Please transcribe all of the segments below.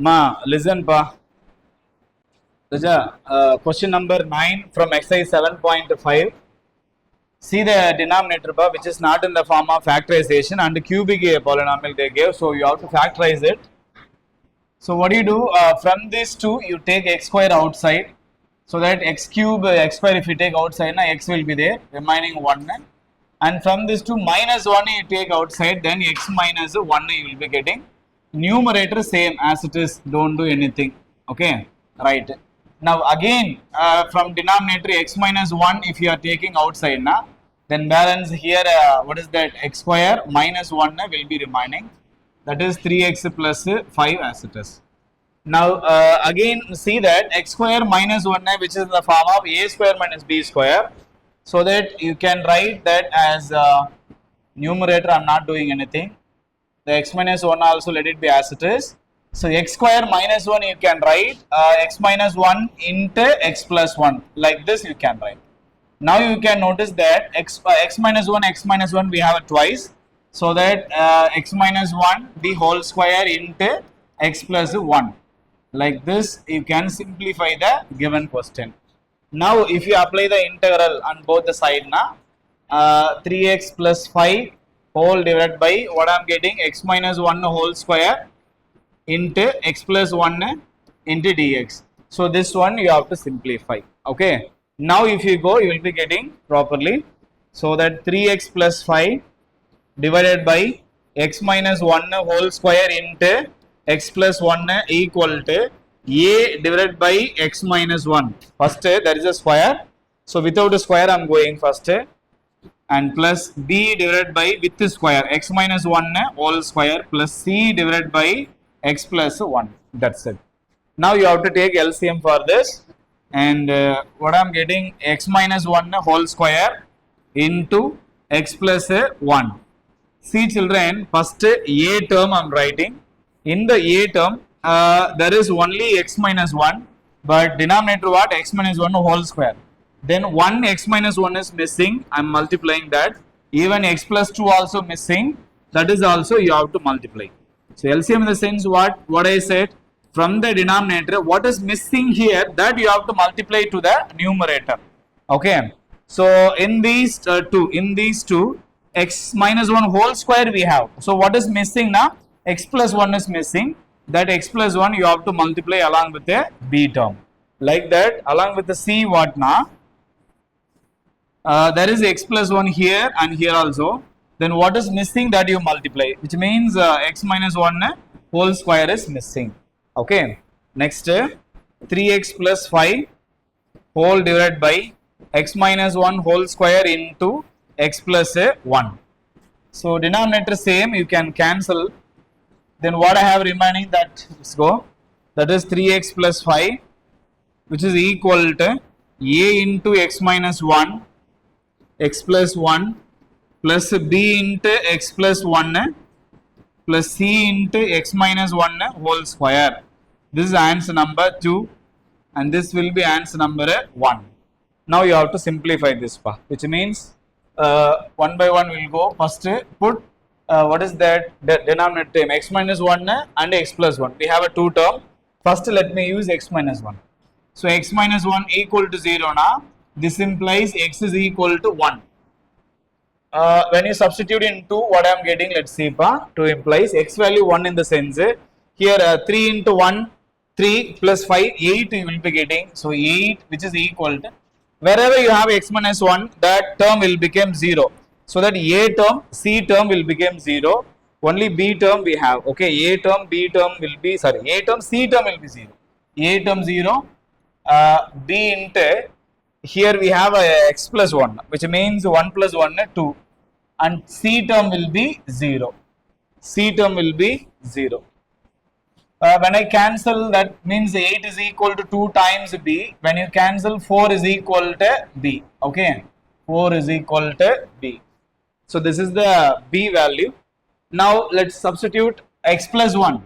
Ma, listen pa. Raja, question number 9 from exercise 7.5. See the denominator pa, which is not in the form of factorization and cubic polynomial they gave. So you have to factorize it. So what do you do? From these two, you take x square outside. So that x cube, x square if you take outside, na, x will be there, remaining 1. And from this two minus 1 you take outside, then x minus 1 you will be getting. Numerator same as it is, don't do anything. Okay, right. Now again, from denominator x minus 1 if you are taking outside, na, then balance here, what is that, x square minus 1 will be remaining. That is 3x plus 5 as it is. Now again see that x square minus 1 which is in the form of a square minus b square. So that you can write that as numerator, I am not doing anything. The x minus 1 also let it be as it is. So x square minus 1 you can write x minus 1 into x plus 1, like this you can write. Now you can notice that x minus 1 we have it twice. So that x minus 1 the whole square into x plus 1. Like this you can simplify the given question. Now if you apply the integral on both the side, na, 3x plus 5 whole divided by what I am getting, x minus 1 whole square into x plus 1 into dx. So this one you have to simplify. Okay. Now if you go, you will be getting properly. So that 3x plus 5 divided by x minus 1 whole square into x plus 1 equal to a divided by x minus 1. First there is a square. So without a square I am going first. And plus b divided by with the square x minus 1 whole square plus c divided by x plus 1. That's it. Now you have to take LCM for this. And what I am getting, x minus 1 whole square into x plus 1. See children, first a term I am writing. In the a term, there is only x minus 1, but denominator what? X minus 1 whole square. Then 1 x minus 1 is missing, I am multiplying that. Even x plus 2 also missing, that is also you have to multiply. So LCM in the sense what I said, from the denominator, what is missing here, that you have to multiply to the numerator. Okay. So in these two, x minus 1 whole square we have. So what is missing now? X plus 1 is missing. That x plus 1 you have to multiply along with the b term. Like that, along with the c what now? There is x plus 1 here and here also. Then what is missing, that you multiply, which means x minus 1 whole square is missing. Okay. Next 3x plus 5 whole divided by x minus 1 whole square into x plus 1. So denominator same, you can cancel. Then what I have remaining, that let's go, that is 3x plus 5 which is equal to a into x minus 1 x plus 1 plus b into x plus 1 plus c into x minus 1 whole square. This is answer number 2 and this will be answer number 1. Now you have to simplify this part, which means one by one we will go. First put what is that, the denominator term, x minus 1 and x plus 1. We have a 2 term. First let me use x minus 1. So x minus 1 equal to 0 now. This implies x is equal to 1. When you substitute in 2, what I am getting, let's see, 2 implies x value 1 in the sense, here 3 into 1, 3 plus 5, 8 you will be getting. So 8 which is equal to, wherever you have x minus 1, that term will become 0. So that a term, c term will become 0. Only b term we have. Okay, a term, b term will be, sorry, a term, c term will be 0. A term 0, b into, here we have x plus 1, which means 1 plus 1 2. And c term will be 0. C term will be 0. When I cancel, that means 8 is equal to 2 times b. When you cancel, 4 is equal to b. Okay, 4 is equal to b. So this is the b value. Now let's substitute x plus 1.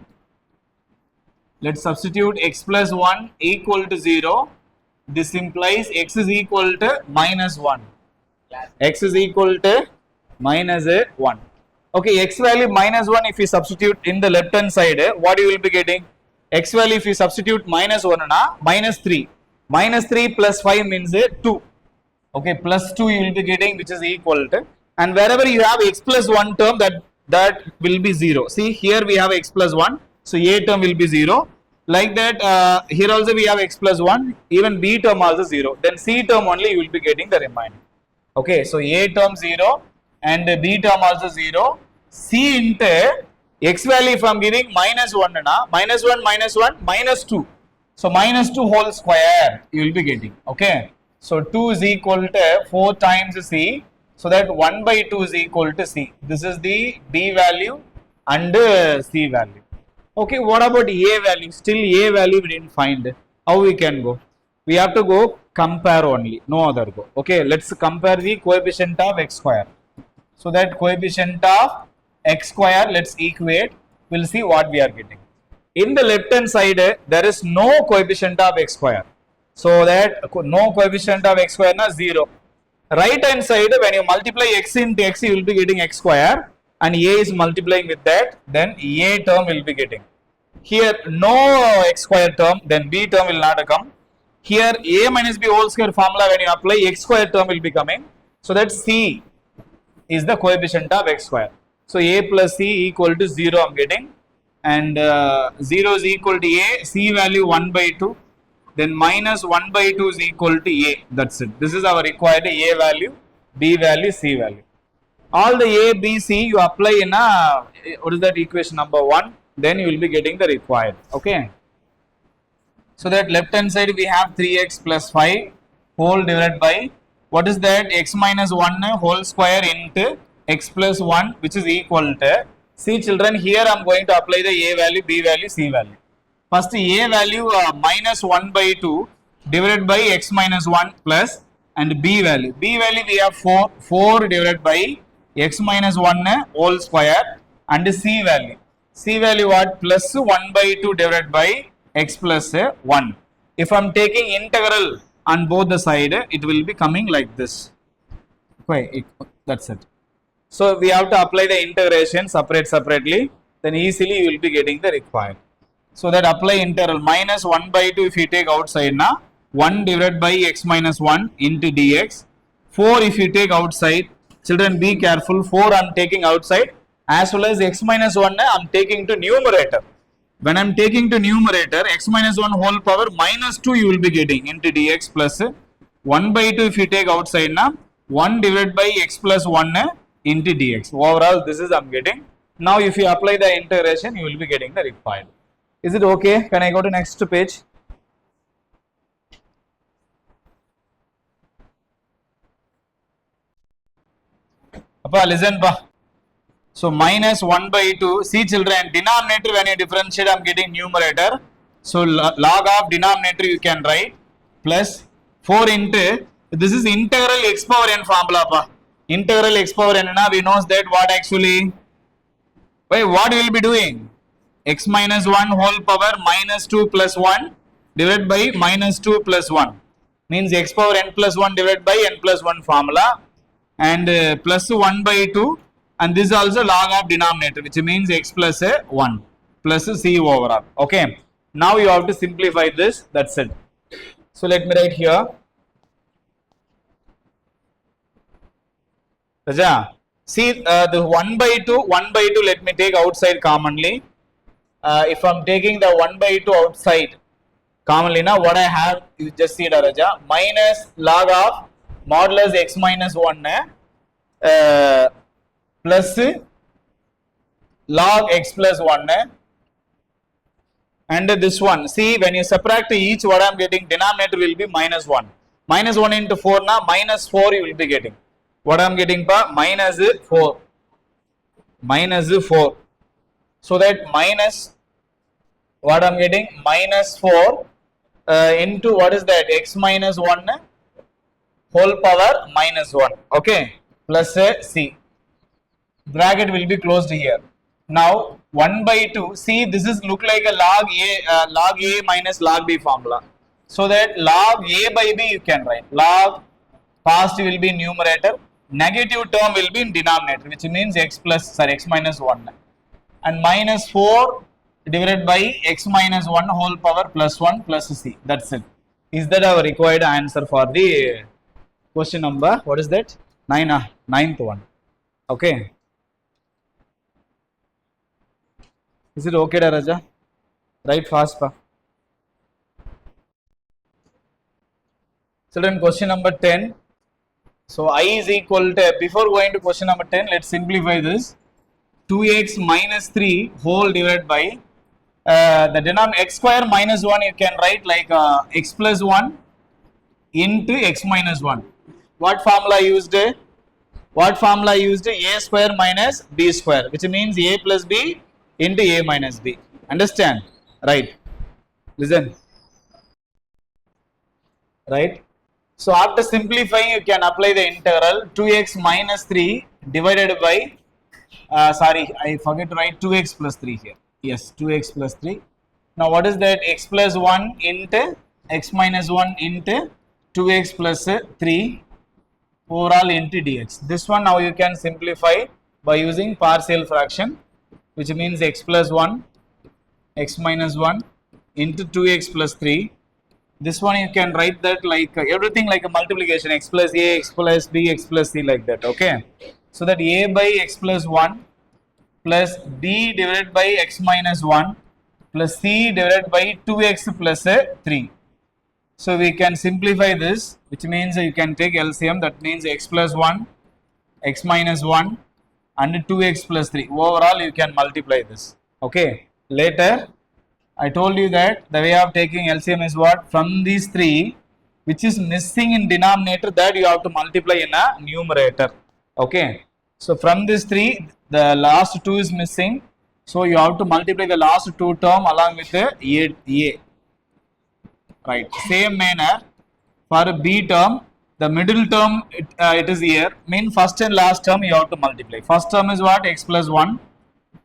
Let's substitute x plus 1 equal to 0. This implies x is equal to minus 1. X is equal to minus 1. Okay, x value minus 1 if you substitute in the left hand side, what you will be getting? X value if you substitute minus 1 na minus 3. Minus 3 plus 5 means 2. Okay, plus 2 you will be getting, which is equal to, and wherever you have x plus 1 term, that will be 0. See, here we have x plus 1, so a term will be 0. Like that, here also we have x plus 1, even b term also 0. Then c term only you will be getting the remainder. Okay, so a term 0 and b term also 0. C into x value if I am giving minus 1 na, minus 1 minus 1 minus 2. So minus 2 whole square you will be getting. Okay, so 2 is equal to 4 times c, so that 1 by 2 is equal to c. This is the b value and c value. Okay, what about a value? Still a value we didn't find. How we can go? We have to go compare only, no other go. Okay, let's compare the coefficient of x square. So that coefficient of x square, let's equate. We'll see what we are getting. In the left hand side, there is no coefficient of x square. So that no coefficient of x square na 0. Right hand side, when you multiply x into x, you will be getting x square, and a is multiplying with that, then a term will be getting. Here no x square term, then b term will not come. Here a minus b whole square formula, when you apply, x square term will be coming. So that c is the coefficient of x square. So a plus c equal to 0 I am getting, and 0 is equal to a, c value 1 by 2, then minus 1 by 2 is equal to a. That's it. This is our required a value, b value, c value. All the a, b, c you apply in what is that, equation number 1, then you will be getting the required. Okay. So that left hand side we have 3x plus 5 whole divided by, what is that, x minus 1 whole square into x plus 1, which is equal to, see children, here I am going to apply the a value, b value, c value. First a value minus 1 by 2 divided by x minus 1 plus, and b value we have 4 divided by x minus 1 whole square, and c value what, plus 1 by 2 divided by x plus 1. If I am taking integral on both the side, it will be coming like this. Okay, that's it. So we have to apply the integration separately, then easily you will be getting the required. So that apply integral minus 1 by 2 if you take outside na, 1 divided by x minus 1 into dx. 4 if you take outside, children be careful, 4 I am taking outside, as well as x minus 1 I am taking to numerator. When I am taking to numerator, x minus 1 whole power minus 2 you will be getting into dx, plus 1 by 2 if you take outside na, 1 divided by x plus 1 into dx. Overall this is I am getting. Now if you apply the integration, you will be getting the required. Is it okay? Can I go to next page? Appa, listen pa. So minus 1 by 2, see children, denominator when you differentiate, I am getting numerator. So log of denominator you can write, plus 4 into, this is integral x power n formula pa. Integral x power n na, we knows that what actually, why what we will be doing? X minus 1 whole power minus 2 plus 1 divided by minus 2 plus 1 means x power n plus 1 divided by n plus 1 formula, and plus 1 by 2, and this is also log of denominator, which means x plus 1 plus c overall. Okay, now you have to simplify this, that's it. So let me write here, Raja, see the 1 by 2, let me take outside commonly. If I am taking the 1 by 2 outside commonly now, what I have, you just see it, Raja, minus log of modulus x minus 1 plus log x plus 1 and this one. See, when you subtract each, what I am getting, denominator will be minus 1. Minus 1 into 4 na, minus 4 you will be getting. What I am getting pa, minus 4. Minus 4. So that minus, what I am getting, minus 4 into, what is that, x minus 1 whole power minus 1. Okay, plus c. Bracket will be closed here. Now 1 by 2, see this is look like a log a minus log b formula. So that log a by b you can write. Log positive will be in numerator, negative term will be in denominator, which means x minus 1. And minus 4 divided by x minus 1 whole power plus 1 plus c. That's it. Is that our required answer for the question number? What is that? 9, ninth one. Okay. Is it okay, Raja? Write fast, pa. So then question number 10. So I is equal to, before going to question number 10, let's simplify this. 2x minus 3 whole divided by the denominator x square minus 1, you can write like x plus 1 into x minus 1. What formula used? What formula used? A square minus b square, which means a plus b into a minus b. Understand? Right. Listen. Right. So after simplifying, you can apply the integral 2x minus 3 divided by, sorry, I forget to write 2x plus 3 here. Yes, 2x plus 3. Now what is that? X plus 1 into x minus 1 into 2x plus 3 overall into dx. This one now you can simplify by using partial fraction, which means x plus 1, x minus 1 into 2x plus 3. This one you can write that like everything like a multiplication, x plus a, x plus b, x plus c, like that. Okay. So that a by x plus 1 plus b divided by x minus 1 plus c divided by 2x plus 3. So we can simplify this, which means you can take LCM, that means x plus 1, x minus 1 and 2x plus 3. Overall you can multiply this. Okay. Later I told you that the way of taking LCM is what? From these 3, which is missing in denominator, that you have to multiply in a numerator. Okay. So from these 3, the last 2 is missing. So you have to multiply the last 2 term along with the a. Right. Same manner for b term, the middle term it is here. Mean first and last term you have to multiply. First term is what? X plus 1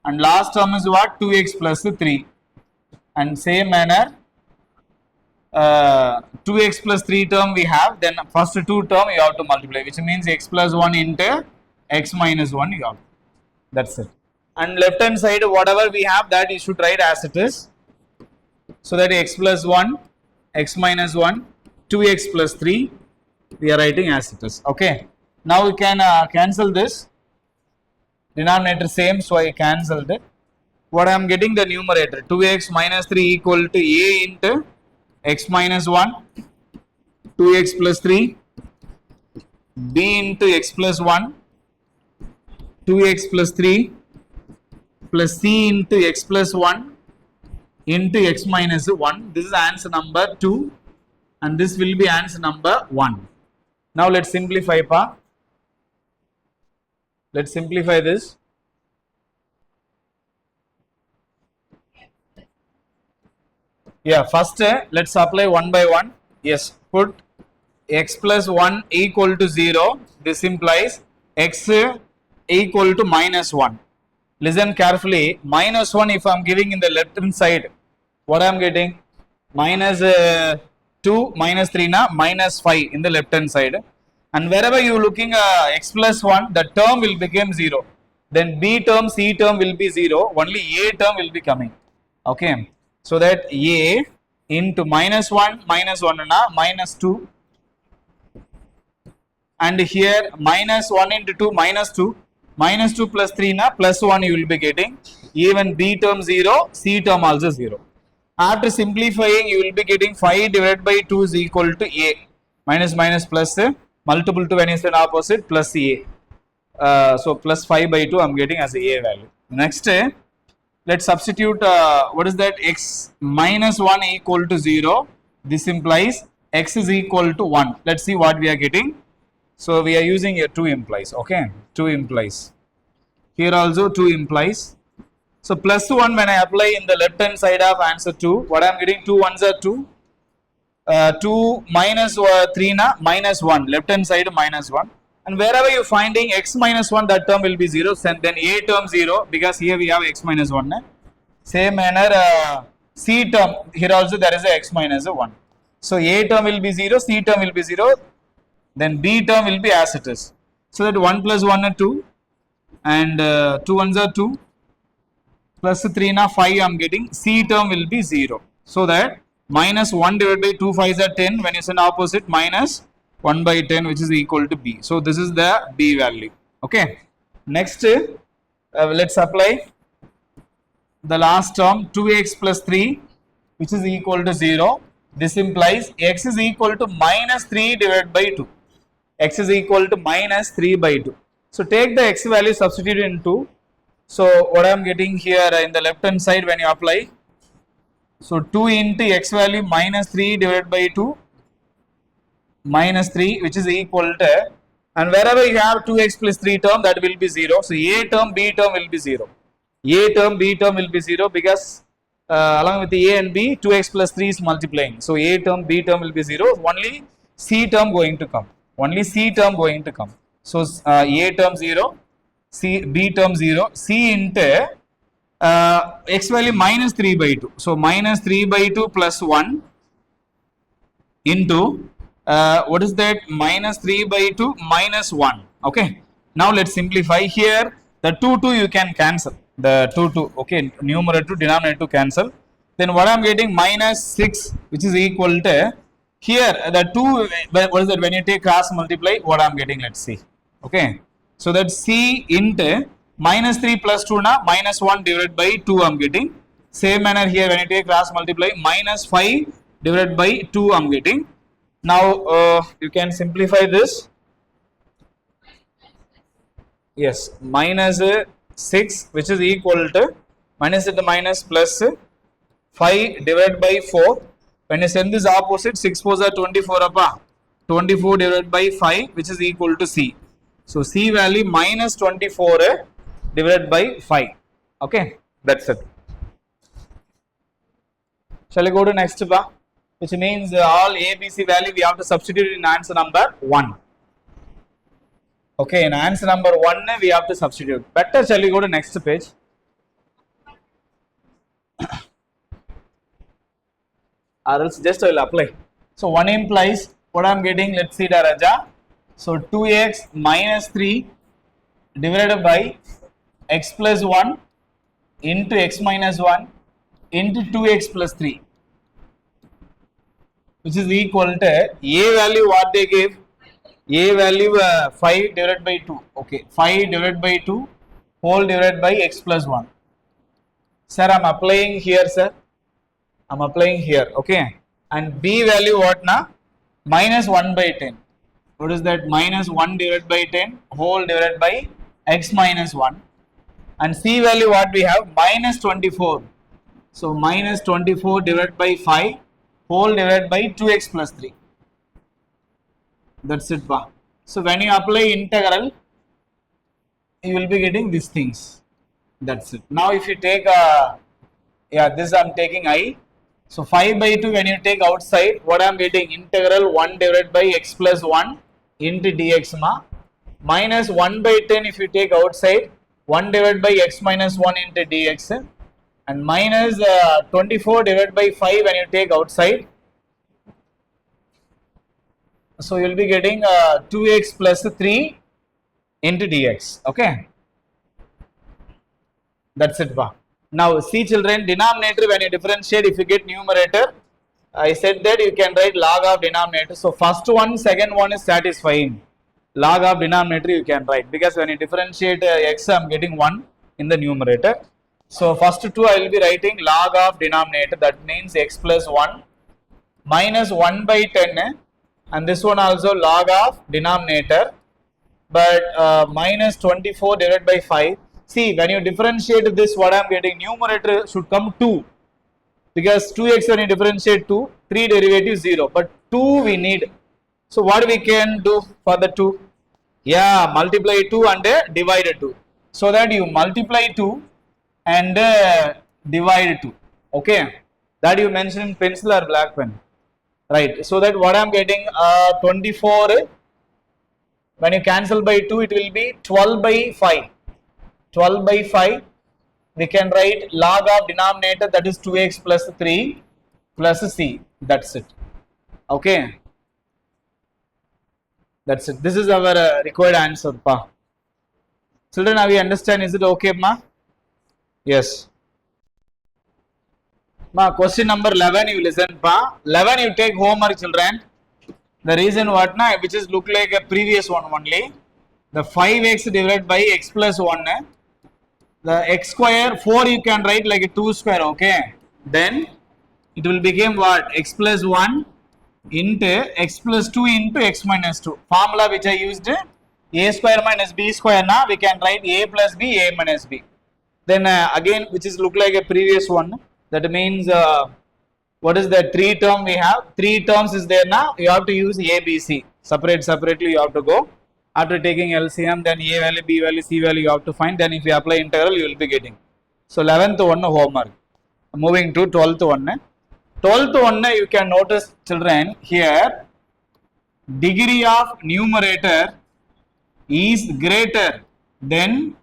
and last term is what? 2x plus 3. And same manner 2x plus 3 term we have, then first 2 term you have to multiply, which means x plus 1 into x minus 1 you have. That's it. And left hand side whatever we have, that you should write as it is. So that x plus 1, x minus 1, 2x plus 3 we are writing as it is. Okay. Now we can cancel this. Denominator same, so I cancelled it. What I am getting, the numerator 2x minus 3 equal to a into x minus 1, 2x plus 3, b into x plus 1, 2x plus 3 plus c into x plus 1 into x minus 1. This is answer number 2 and this will be answer number 1. Now let's simplify, pa. Let's simplify this. Yeah, first let's apply one by one. Yes, put x plus 1 equal to 0. This implies x equal to minus 1. Listen carefully. Minus 1 if I am giving in the left hand side, what I am getting? Minus 2, minus 3 na, minus 5 in the left hand side. And wherever you looking x plus 1, the term will become 0. Then b term, c term will be 0. Only a term will be coming. Okay. So that a into minus 1 na, minus 2. And here minus 1 into 2, minus 2. Minus 2 plus 3 na, plus 1 you will be getting. Even b term 0, c term also 0. After simplifying, you will be getting 5 divided by 2 is equal to a. Minus minus plus, multiple to when is an opposite, plus a. So plus 5 by 2 I am getting as a value. Next, let's substitute what is that? X minus 1 equal to 0. This implies x is equal to 1. Let's see what we are getting. So we are using here 2 implies. Okay, 2 implies. Here also 2 implies. So plus 1 when I apply in the left hand side of answer 2, what I am getting? 2 ones are 2. 2 minus 3 na, minus 1. Left hand side minus 1. And wherever you finding x minus 1, that term will be 0. Then a term 0, because here we have x minus 1. Same manner c term, here also there is a x minus 1. So a term will be 0, c term will be 0. Then b term will be as it is. So that 1 plus 1 are 2. And 2 ones are 2. plus 3 na 5 I am getting, C term will be 0. So that minus 1 divided by 2 5s are 10, when you send opposite minus 1 by 10 which is equal to B. So this is the B value. Okay. Next, let's apply the last term 2x plus 3 which is equal to 0. This implies x is equal to minus 3 divided by 2. X is equal to minus 3 by 2. So take the x value, substitute in 2. So what I am getting here in the left hand side when you apply, so 2 into x value minus 3 divided by 2 minus 3 which is equal to, and wherever you have 2x plus 3 term, that will be 0. So a term, B term will be 0. A term, B term will be 0 because along with the a and b, 2x plus 3 is multiplying. So a term, B term will be 0. Only C term going to come. Only C term going to come. So a term 0, B term 0, C into x value minus 3 by 2. So minus 3 by 2 plus 1 into what is that, minus 3 by 2 minus 1. Okay. Now let's simplify. Here the 2 you can cancel. The 2, okay, numerator to denominator to cancel. Then what I am getting, minus 6 which is equal to, here the 2, what is that, when you take cross multiply, what I am getting, let's see. Okay. So that C into minus 3 plus 2 na minus 1 divided by 2 I am getting. Same manner here when you take cross multiply, minus 5 divided by 2 I am getting. Now you can simplify this. Yes, minus 6 which is equal to, minus into minus plus 5 divided by 4. When you send this opposite, 6 4s are 24 appa. 24 divided by 5 which is equal to C. So C value minus 24 divided by 5. Okay, that's it. Shall we go to next bar? Which means all A, B, C value we have to substitute in answer number 1. Okay, in answer number 1 we have to substitute. Better, shall we go to next page? Or else just I will apply. So 1 implies, what I am getting, let's see the Raja. So 2x minus 3 divided by x plus 1 into x minus 1 into 2x plus 3 which is equal to, A value what they give, A value 5 divided by 2, okay, 5 divided by 2 whole divided by x plus 1. Sir, I am applying here, sir, I am applying here, okay, and B value what na, minus 1 by 10. What is that, minus 1 divided by 10 whole divided by x minus 1, and C value what we have, minus 24. So minus 24 divided by 5 whole divided by 2x plus 3. That's it. So when you apply integral, you will be getting these things. That's it. Now if you take this I am taking I. So 5 by 2 when you take outside, what I am getting, integral 1 divided by x plus 1 into dx ma, minus 1 by 10 if you take outside, 1 divided by x minus 1 into dx, and minus 24 divided by 5 when you take outside. So you will be getting 2x plus 3 into dx. Okay, that's it. Now see children, denominator when you differentiate, if you get numerator, I said that you can write log of denominator. So first one, second one is satisfying. Log of denominator you can write, because when you differentiate x, I am getting 1 in the numerator. So first two I will be writing log of denominator, that means x plus 1 minus 1 by 10, and this one also log of denominator, but minus 24 divided by 5. See, when you differentiate this, what I am getting, numerator should come 2, because 2x when you differentiate 2, 3 derivative 0, but 2 we need. So what we can do for the 2? Yeah, multiply 2 and divide 2. So that you multiply 2 and divide 2. Okay, that you mention in pencil or black pen, right? So that what I am getting, 24, when you cancel by 2, it will be 12 by 5. 12 by 5, we can write log of denominator, that is 2x plus 3 plus c. That's it. Okay, that's it. This is our required answer. Children, now we understand. Is it okay, ma? Yes. Ma, question number 11 you listen pa. 11 you take homework children. The reason what na, which is look like a previous one only. The 5x divided by x plus 1. The x square 4 you can write like a 2 square, okay. Then it will become what? X plus 1 into x plus 2 into x minus 2. Formula which I used, a square minus b square na, we can write a plus b, a minus b. Then again which is look like a previous one. That means what is the 3 term we have? 3 terms is there now. You have to use a, b, c. Separately you have to go. After taking LCM, then a value, b value, c value you have to find. Then if you apply integral, you will be getting. So 11th one homework. Moving to 12th one. 12th one you can notice children here. Degree of numerator is greater than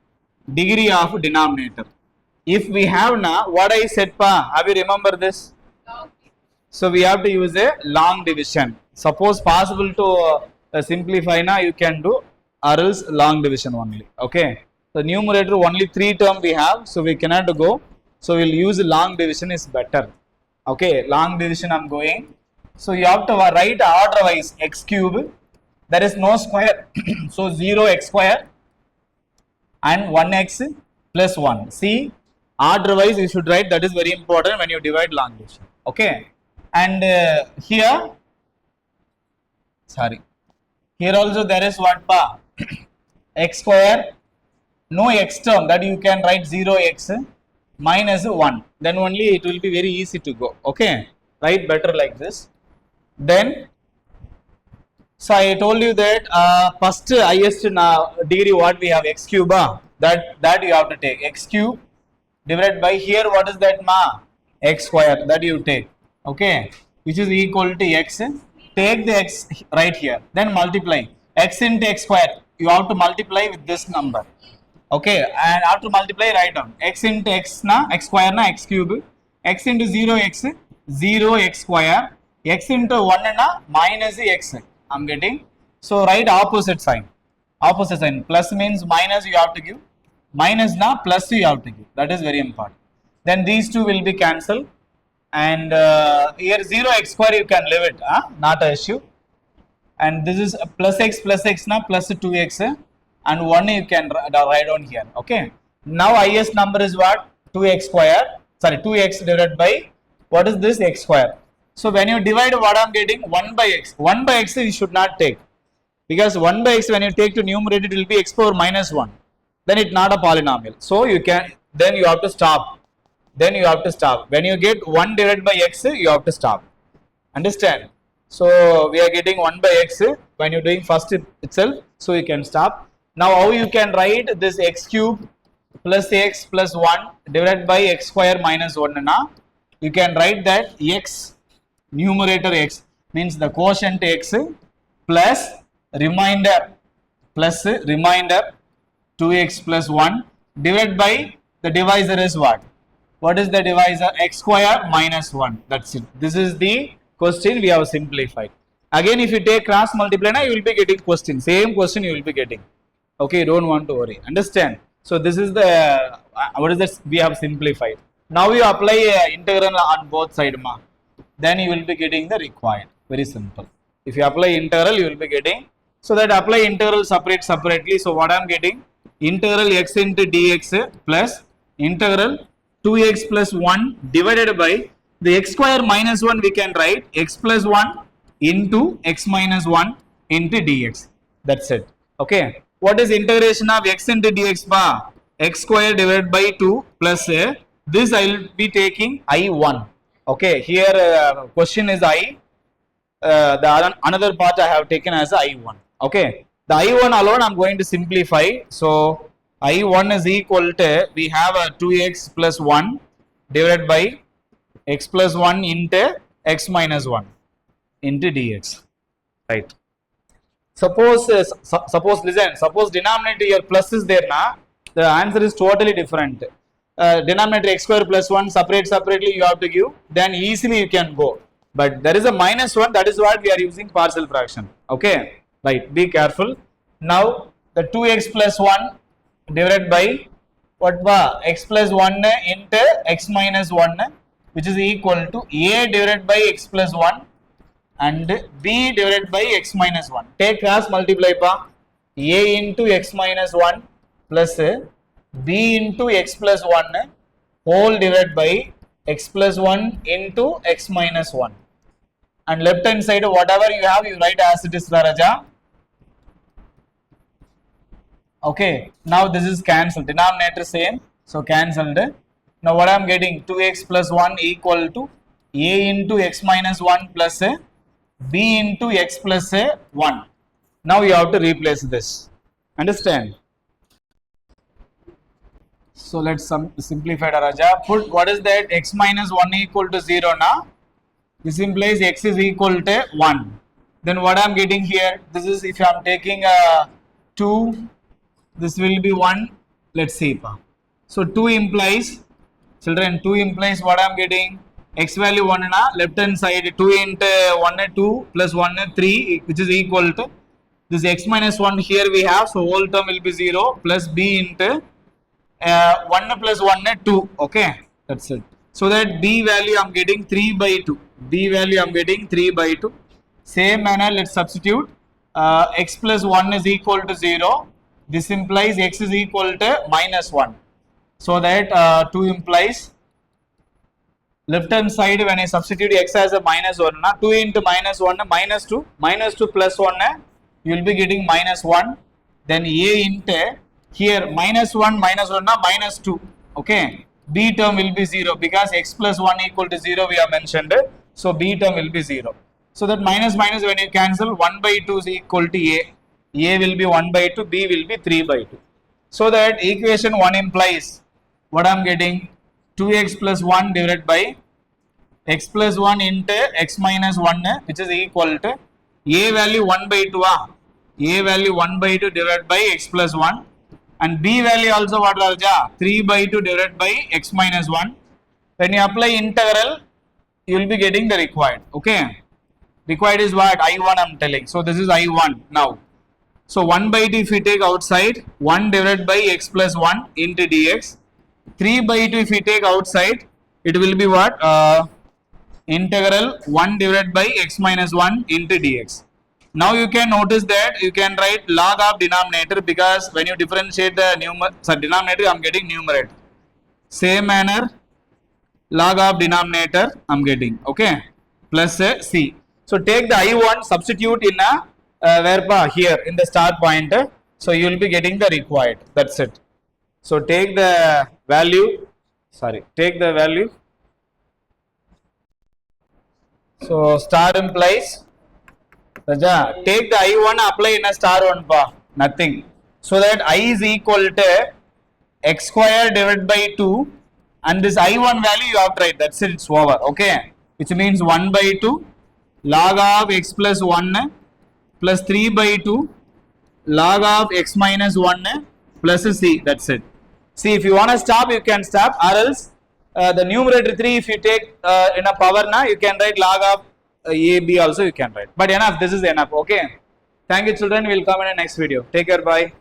degree of denominator. If we have now, what I said pa, have you remember this? So we have to use a long division. Suppose possible to simplify now, you can do, or else long division only. Okay. The numerator only 3 term we have, so we cannot go. So we'll use long division is better. Okay, long division I'm going. So you have to write order wise x cube. There is no square. So 0x square and 1x plus 1. See, order wise you should write, that is very important when you divide long division. Okay. And here also there is what pa? X square, no x term, that you can write 0x minus 1. Then only it will be very easy to go. Okay. Write better like this. Then, so I told you that first highest degree what we have, x cube, that you have to take. X cube divided by here, what is that ma? X square, that you take. Okay, which is equal to x. Take the x right here, then multiply x into x square. You have to multiply with this number. Okay, and after multiply, write down x into x na, x square na, x cube, x into 0x, 0x square, x into 1 na, minus x. I'm getting. So write opposite sign. Opposite sign. Plus means minus you have to give. Minus na, plus you have to give. That is very important. Then these two will be cancelled. And here 0x square you can leave it, not an issue. And this is plus x na, plus 2x, and 1 you can write down here. Okay. Now highest number is what? 2x square. Sorry, 2x divided by, what is this? X square. So when you divide, what I'm getting? 1 by x. 1 by x you should not take, because 1 by x when you take to numerator it will be x power minus 1. Then it's not a polynomial. So you can, then you have to stop. Then you have to stop. When you get 1 divided by x, you have to stop. Understand? So we are getting 1 by x when you're doing first itself. So you can stop. Now how you can write this x cube plus x plus 1 divided by x square minus 1 na? You can write that x numerator x means the quotient x plus remainder 2x plus 1 divided by the divisor is what? What is the divisor? X square minus 1. That's it. This is the question we have simplified. Again, if you take cross multiply, you will be getting question. Same question you will be getting. Okay, don't want to worry. Understand? So this is the what is that we have simplified. Now you apply integral on both sides, ma. Then you will be getting the required. Very simple. If you apply integral, you will be getting. So that apply integral separately. So what I am getting? Integral x into dx plus integral 2x plus 1 divided by the x square minus 1, we can write x plus 1 into x minus 1 into dx. That's it. Okay. What is integration of x into dx ba? X square divided by 2 plus this I will be taking I1. Okay. Here question is I. The another part I have taken as I1. Okay. The I1 alone I am going to simplify. So I1 is equal to, we have a 2x plus 1 divided by x plus 1 into x minus 1 into dx. Right. Suppose listen, suppose denominator here plus is there na, the answer is totally different. Denominator x square plus 1 separately you have to give, then easily you can go. But there is a minus 1, that is what we are using partial fraction. Okay. Right. Be careful. Now the 2x plus 1 divided by what ba? X plus 1 into x minus 1 which is equal to a divided by x plus 1 and b divided by x minus 1. Take cross multiply pa. A into x minus 1 plus b into x plus 1 whole divided by x plus 1 into x minus 1. And left hand side whatever you have you write as it is, Raja. Okay, now this is cancelled. Denominator same, so cancelled. Now what I am getting, 2x plus 1 equal to a into x minus 1 plus b into x plus 1. Now you have to replace this. Understand? So let's simplify, Raja. Put what is that, x minus 1 equal to 0 now. This implies x is equal to 1. Then what I am getting here, this is if I am taking 2, this will be 1. Let's see. So 2 implies, children, 2 implies what I am getting, x value 1 na, left hand side 2 into 1 2 plus 1 3, which is equal to this x minus 1 here we have, so whole term will be 0 plus b into 1 plus 1 2. Okay, that's it. So that b value I am getting 3 by 2. B value I am getting 3 by 2. Same manner, let's substitute. X plus 1 is equal to 0. This implies x is equal to minus 1. So that 2 implies left hand side when I substitute x as a minus 1, 2 into minus 1 minus 2, minus 2 plus 1 you will be getting minus 1. Then a into here minus 1 minus 2. Okay, b term will be 0 because x plus 1 equal to 0 we have mentioned. So b term will be 0. So that minus minus when you cancel, 1 by 2 is equal to a. A will be 1 by 2, b will be 3 by 2. So that equation 1 implies what I am getting, 2x plus 1 divided by x plus 1 into x minus 1 which is equal to a value 1 by 2, a value 1 by 2 divided by x plus 1 and b value also what, Raja, 3 by 2 divided by x minus 1. When you apply integral, you will be getting the required. Okay, required is what, I1 I am telling. So this is I1 now. So 1 by 2 if we take outside, 1 divided by x plus 1 into dx. 3 by 2 if we take outside, it will be what? Integral 1 divided by x minus 1 into dx. Now you can notice that you can write log of denominator because when you differentiate the denominator, I am getting numerator. Same manner, log of denominator I am getting. Okay, plus c. So take the I1, substitute in a here in the start point. So you will be getting the required. That's it. So take the value. Take the value. So star implies, Raja, take the I1 apply in a star 1 pa. Nothing. So that I is equal to x square divided by 2 and this I1 value you have to write. That's it. It's over. Okay. Which means 1 by 2 log of x plus 1 plus 3 by 2 log of x minus 1 plus c. That's it. See, if you want to stop, you can stop, or else the numerator 3 if you take in a power na, you can write log of a, b also you can write. But enough, this is enough. Okay. Thank you, children. We will come in the next video. Take care. Bye.